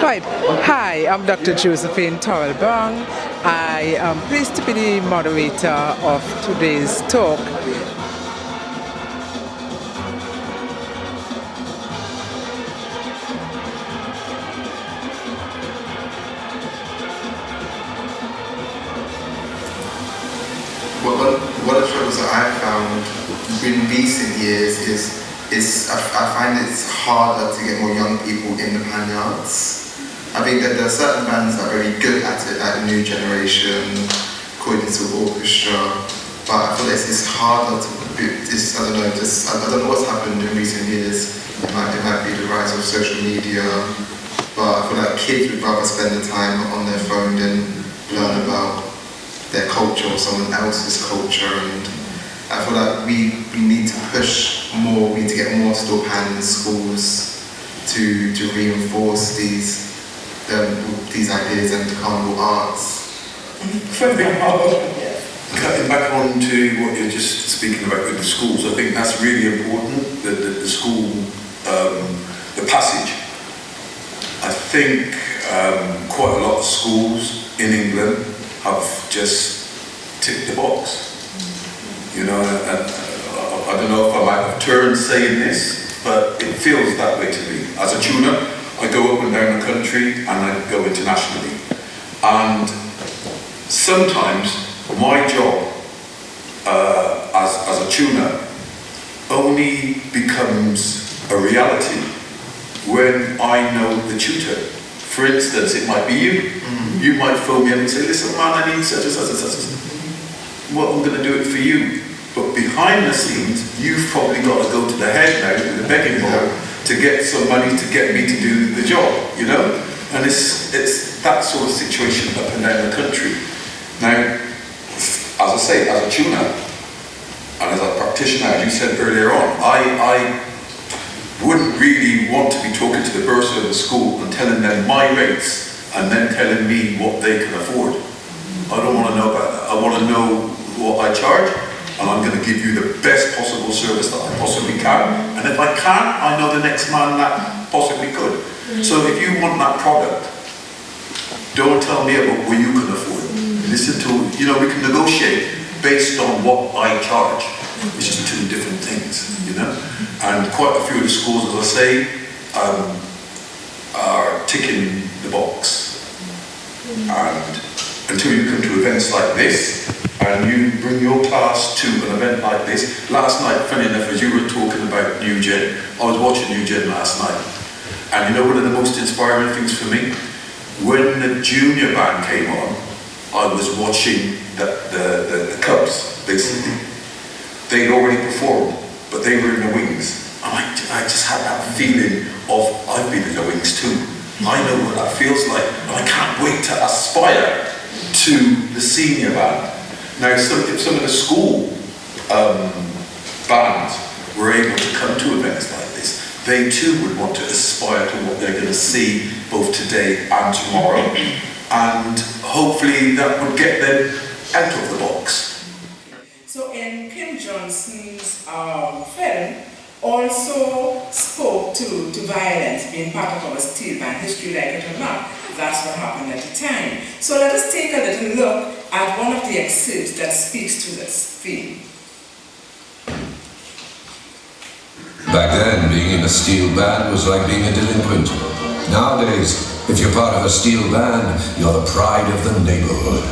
Right. Hi, I'm Dr. Josephine Torrell-Bong. I am pleased to be the moderator of today's talk. One of the struggles that I've found in recent years is I find it's harder to get more young people in the panyards. I think that there are certain bands that are very good at it, like the new generation, Coordinated Orchestra, but I feel like it's harder to I don't know what's happened in recent years. It might be the rise of social media, but I feel like kids would rather spend the time on their phone than learn about their culture or someone else's culture, and I feel like we need to push more, we need to get more steel pan in schools to reinforce these ideas and the carnival arts. Cutting back on to what you're just speaking about with the schools, I think that's really important, the school, the passage. I think quite a lot of schools in England have just ticked the box. You know, and I don't know if I might have turned saying this, but it feels that way to me. As a tuner, I go up and down the country and I go internationally. And sometimes my job as a tuner only becomes a reality when I know the tutor. For instance, it might be you. You might phone me up and say, listen man, I need such and such and such. Well, I'm going to do it for you. But behind the scenes, you've probably got to go to the head now with the begging bowl to get some money to get me to do the job, you know? And it's that sort of situation up and down the country. Now, as I say, as a tuner, and as a practitioner, as you said earlier on, I wouldn't really want to be talking to the bursar of the school and telling them my rates and then telling me what they can afford. I don't want to know about that. I want to know what I charge, and I'm going to give you the best possible service that I possibly can. And if I can't, I know the next man that possibly could. So if you want that product, don't tell me about what you can afford. Listen to, you know, we can negotiate based on what I charge, which is two different things, you know. And quite a few of the schools, as I say, are ticking the box. And until you come to events like this, and you bring your class to an event like this. Last night, funny enough, as you were talking about New Gen, I was watching New Gen last night. And you know one of the most inspiring things for me? When the junior band came on, I was watching the Cubs, basically. They'd already performed, but they were in the wings. And I just had that feeling of, I've been in the wings too. I know what that feels like, and I can't wait to aspire to the senior band. Now, if some of the school bands were able to come to events like this, they too would want to aspire to what they're going to see both today and tomorrow, and hopefully that would get them out of the box. So in Kim Johnson's film also spoke to violence being part of our steel band history, like it or not. That's what happened at the time. So let us take a little look at one of the excerpts that speaks to this theme. Back then, being in a steel band was like being a delinquent. Nowadays, if you're part of a steel band, you're the pride of the neighborhood.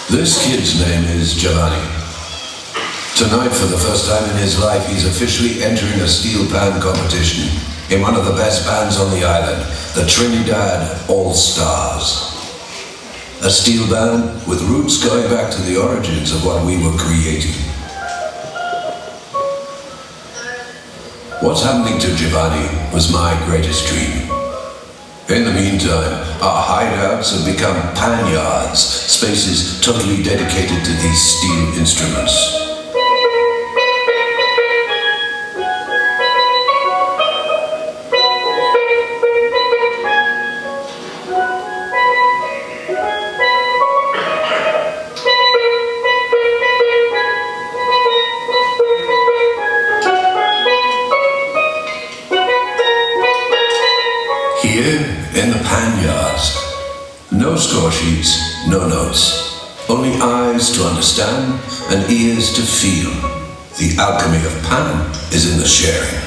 This kid's name is Giovanni. Tonight, for the first time in his life, he's officially entering a steel band competition in one of the best bands on the island, the Trinidad All-Stars. A steel band with roots going back to the origins of what we were creating. What's happening to Giovanni was my greatest dream. In the meantime, our hideouts have become panyards, spaces totally dedicated to these steel instruments. yards. No score sheets, no notes. Only eyes to understand and ears to feel. The alchemy of pan is in the sharing.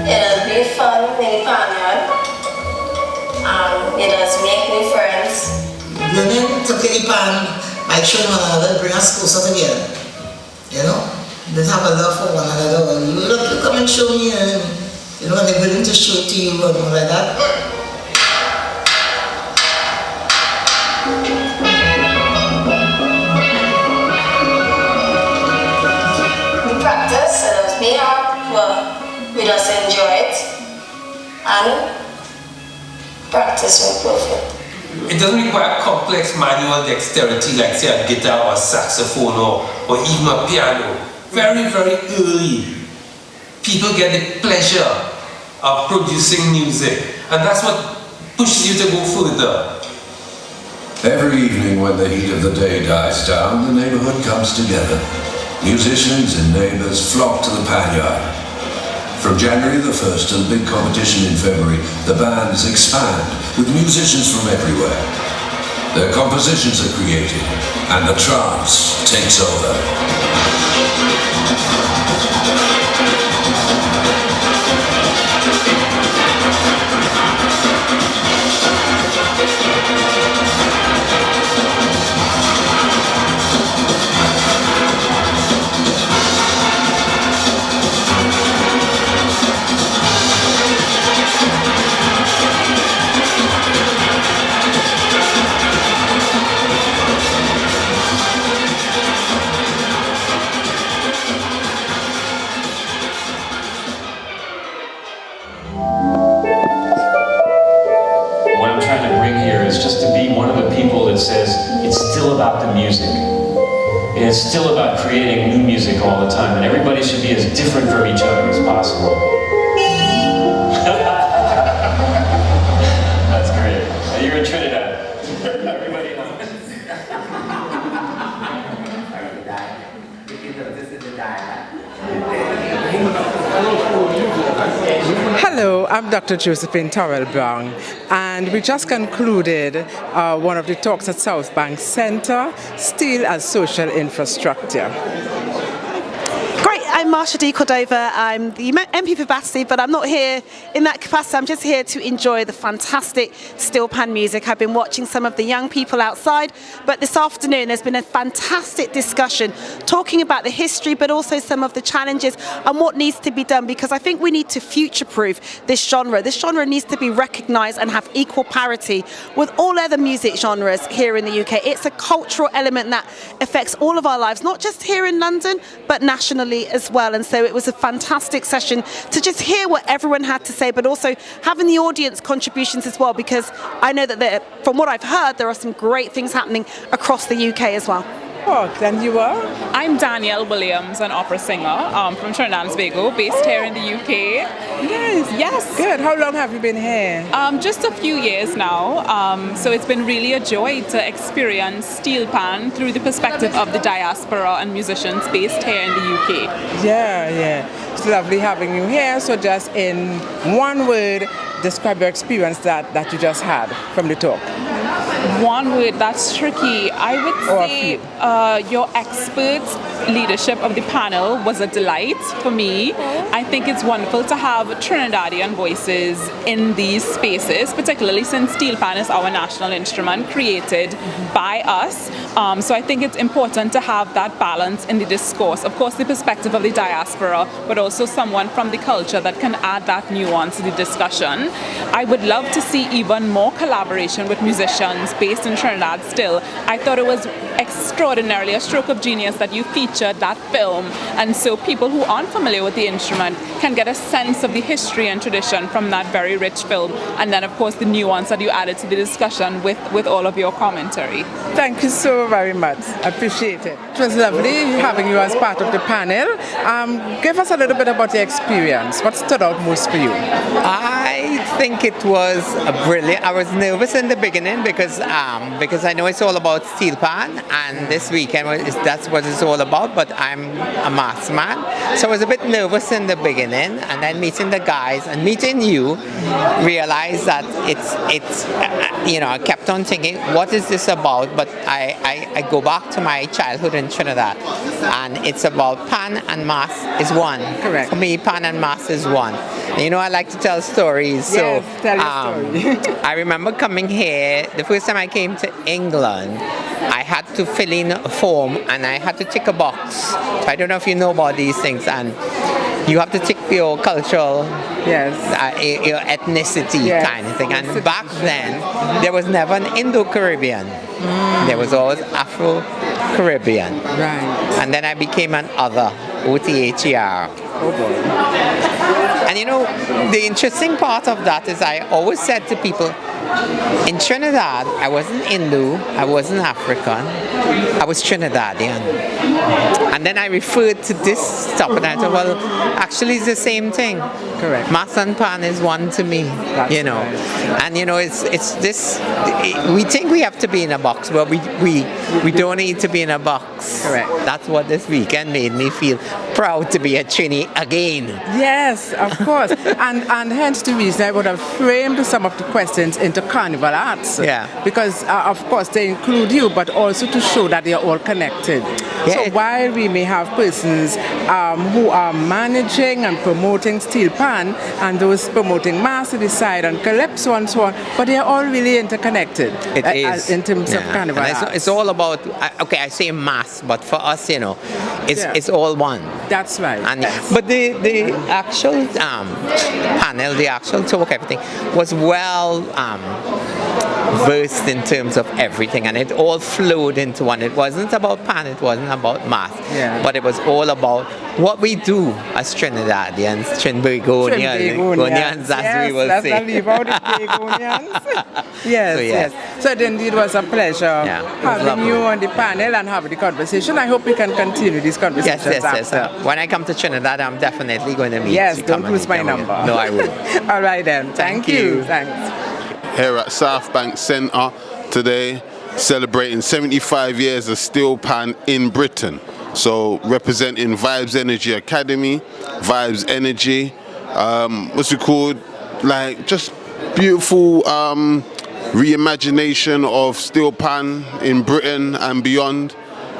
It has been fun in the Panyard. It has made new friends. Learning to play the pan, like showing one another, bring us closer together. You know? Let's have a love for one another. You come and show me, and you know, and they're willing to show it to you and all like that. We practice, it has been hard, but we just enjoy it. And practice makes perfect. It doesn't require complex manual dexterity like say a guitar or saxophone or even a piano. Very, very early, people get the pleasure of producing music, and that's what pushes you to go further. Every evening when the heat of the day dies down, the neighborhood comes together. Musicians and neighbors flock to the panyard. From January the 1st to the big competition in February, the bands expand with musicians from everywhere. Their compositions are created, and the trance takes over. What I'm trying to bring here is just to be one of the people that says it's still about the music. And it's still about creating new music all the time, and everybody should be as different from each other as possible. That's great. You're in Trinidad. Everybody knows. Hello, I'm Dr. Josephine Torrell Brown, and we just concluded one of the talks at Southbank Center, Steel as Social Infrastructure. Great, I'm Marsha D. Cordova. I'm the MP for Battersea, but I'm not here in that capacity. I'm just here to enjoy the fantastic steel pan music. I've been watching some of the young people outside, but this afternoon there's been a fantastic discussion talking about the history, but also some of the challenges and what needs to be done, because I think we need to future-proof this genre. This genre needs to be recognised and have equal parity with all other music genres here in the UK. It's a cultural element that affects all of our lives, not just here in London, but nationally as well. And so it was a fantastic session to just hear what everyone had to say, but also having the audience contributions as well, because I know that from what I've heard, there are some great things happening across the UK as well. And you are? I'm Danielle Williams, an opera singer from Trinidad and Tobago, based here in the UK. Yes. Good. How long have you been here? Just a few years now. So it's been really a joy to experience steel pan through the perspective of the diaspora and musicians based here in the UK. Yeah. It's lovely having you here. So just in one word, describe your experience that you just had from the talk. One word, that's tricky. I would say your expert leadership of the panel was a delight for me. I think it's wonderful to have Trinidadian voices in these spaces, particularly since steel pan is our national instrument created by us. So I think it's important to have that balance in the discourse. Of course, the perspective of the diaspora, but also someone from the culture that can add that nuance to the discussion. I would love to see even more collaboration with musicians based in Trinidad still. I thought it was extraordinarily a stroke of genius that you featured that film, and so people who aren't familiar with the instrument can get a sense of the history and tradition from that very rich film, and then of course the nuance that you added to the discussion with all of your commentary. Thank you so very much. I appreciate it. It was lovely having you as part of the panel. Give us a little bit about your experience. What stood out most for you? I think it was brilliant. I was nervous in the beginning because I know it's all about steel pan, and this weekend that's what it's all about. But I'm a mass man, so I was a bit nervous in the beginning, and then meeting the guys and meeting you, realized that it's I kept on thinking, what is this about? But I go back to my childhood in Trinidad, and it's about pan and mass is one. Correct. For me, pan and mass is one. And, I like to tell stories. Yes, so tell your story. I remember coming here, the first time I came to England, I had to fill in a form and I had to tick a box. So I don't know if you know about these things, and you have to tick your cultural, your ethnicity kind of thing. And back then, there was never an Indo-Caribbean. There was always Afro-Caribbean. Right. And then I became an other, O-T-H-E-R. Oh boy. And the interesting part of that is I always said to people, in Trinidad, I wasn't Hindu, I wasn't African, I was Trinidadian. And then I referred to this stuff and I thought, well, actually it's the same thing. Correct. Mass and pan is one to me, That's Right. And it's this, we think we have to be in a box, but we don't need to be in a box. Correct. That's what this weekend made me feel proud to be a Trini again. Yes, of course. and hence the reason I would have framed some of the questions into carnival arts. Yeah. Because, of course, they include you, but also to show that they are all connected. Yeah. So while we may have persons who are managing and promoting steel pan, and those promoting mass to the side and calypso and so on, but they are all really interconnected. It is. In terms of carnival and arts. it's all about, I say mass, but for us, it's all one. That's right. And yes. But the actual panel, the actual talk, everything was well versed in terms of everything, and it all flowed into one. It wasn't about pan, it wasn't about mass, but it was all about what we do as Trinidadians, Trinbagonians, as we will let's say. not leave out the Bagonians. Yes. So it indeed was a pleasure having you on the panel and having the conversation. I hope we can continue these conversations after. When I come to Trinidad, I'm definitely going to meet you. Yes, don't lose my number. No, I will. All right then. Thank you. Thanks. Here at Southbank Centre today, celebrating 75 years of steel pan in Britain. So representing Vibes Energy Academy, Vibes Energy, what's it called? Like just beautiful reimagination of steel pan in Britain and beyond.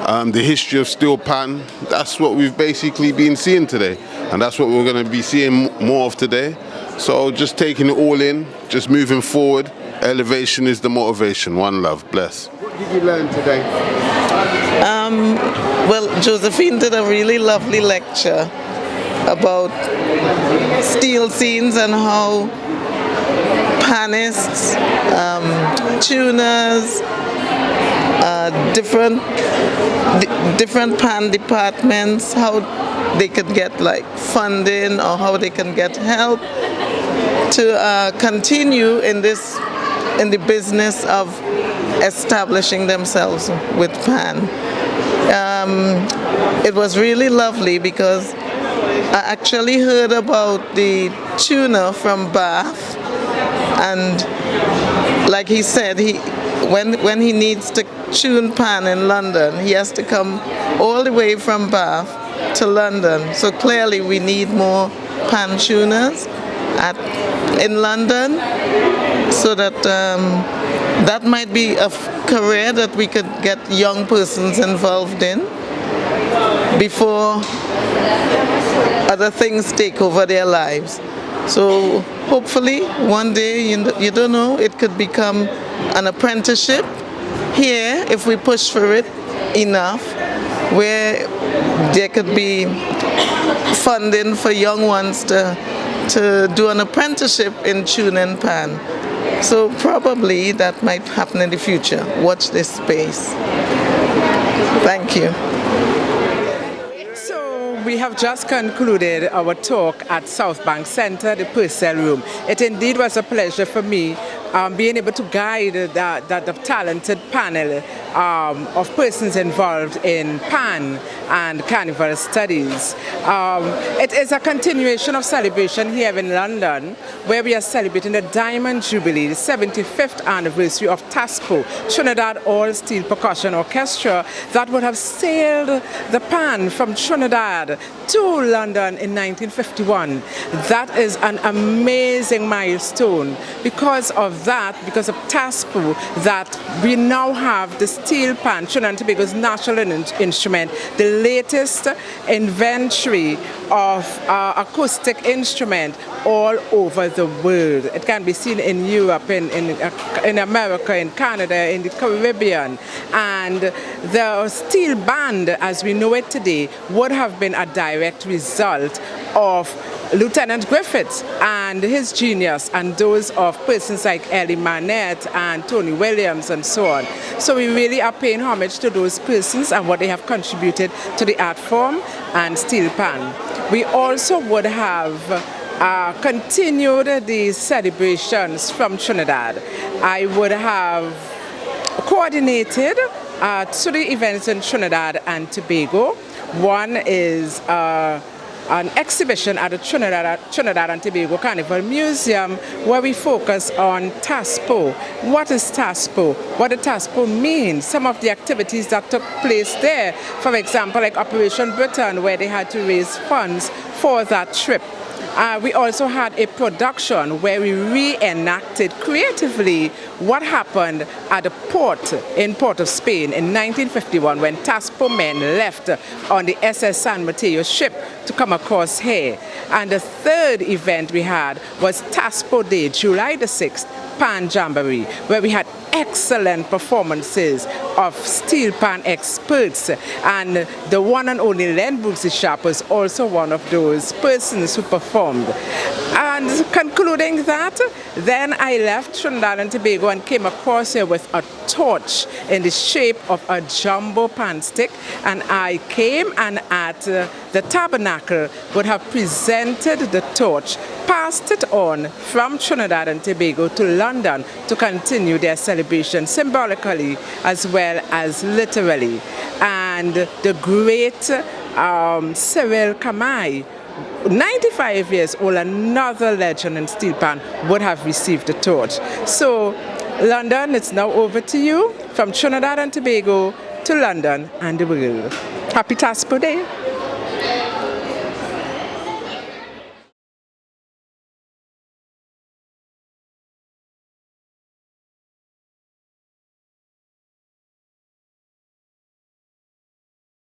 The history of steel pan, that's what we've basically been seeing today. And that's what we're going to be seeing more of today. So just taking it all in, just moving forward. Elevation is the motivation. One love. Bless. What did you learn today? Well, Josephine did a really lovely lecture about steel scenes and how panists, tuners, different pan departments, how they could get like funding or how they can get help to continue in the business of establishing themselves with pan. It was really lovely because I actually heard about the tuner from Bath, and like he said, when he needs to tune pan in London, he has to come all the way from Bath to London. So clearly we need more pan tuners in London, so that that might be a career that we could get young persons involved in before other things take over their lives. So hopefully one day, you don't know, it could become an apprenticeship here if we push for it enough, where there could be funding for young ones to do an apprenticeship in tuning pan. So probably that might happen in the future. Watch this space. Thank you. So we have just concluded our talk at Southbank Center, the Purcell Room. It indeed was a pleasure for me being able to guide the talented panel of persons involved in Pan and Carnival Studies. It is a continuation of celebration here in London, where we are celebrating the Diamond Jubilee, the 75th anniversary of TASPO, Trinidad All Steel Percussion Orchestra, that would have sailed the Pan from Trinidad to London in 1951. That is an amazing milestone. Because of that, because of TASPO, that we now have the steel pan, Trinidad and Tobago's national instrument, the latest inventory of acoustic instrument all over the world. It can be seen in Europe, in America, in Canada, in the Caribbean. And the steel band, as we know it today, would have been a direct result of Lieutenant Griffiths and his genius, and those of persons like Ellie Manette and Tony Williams and so on. So we really are paying homage to those persons and what they have contributed to the art form and steel pan. We also would have continued the celebrations from Trinidad. I would have coordinated 3 events in Trinidad and Tobago. One is an exhibition at the Trinidad and Tobago Carnival Museum, where we focus on TASPO. What is TASPO? What does TASPO mean? Some of the activities that took place there, for example, like Operation Britain, where they had to raise funds for that trip. We also had a production where we reenacted creatively what happened at the port in Port of Spain in 1951 when TASPO men left on the SS San Mateo ship to come across here. And the third event we had was TASPO Day, July the 6th, Pan Jamboree, where we had excellent performances of steel pan experts, and the one and only Len Bootsy Sharp was also one of those persons who performed. And concluding that, then I left Trinidad and Tobago and came across here with a torch in the shape of a jumbo pan stick, and I came and at the tabernacle would have presented the torch, passed it on from Trinidad and Tobago to London to continue their celebration symbolically as well as literally. And the great Cyril Kamai, 95 years old, another legend in steel pan, would have received the torch. So London, it's now over to you, from Trinidad and Tobago to London and the world. Happy TASPO Day.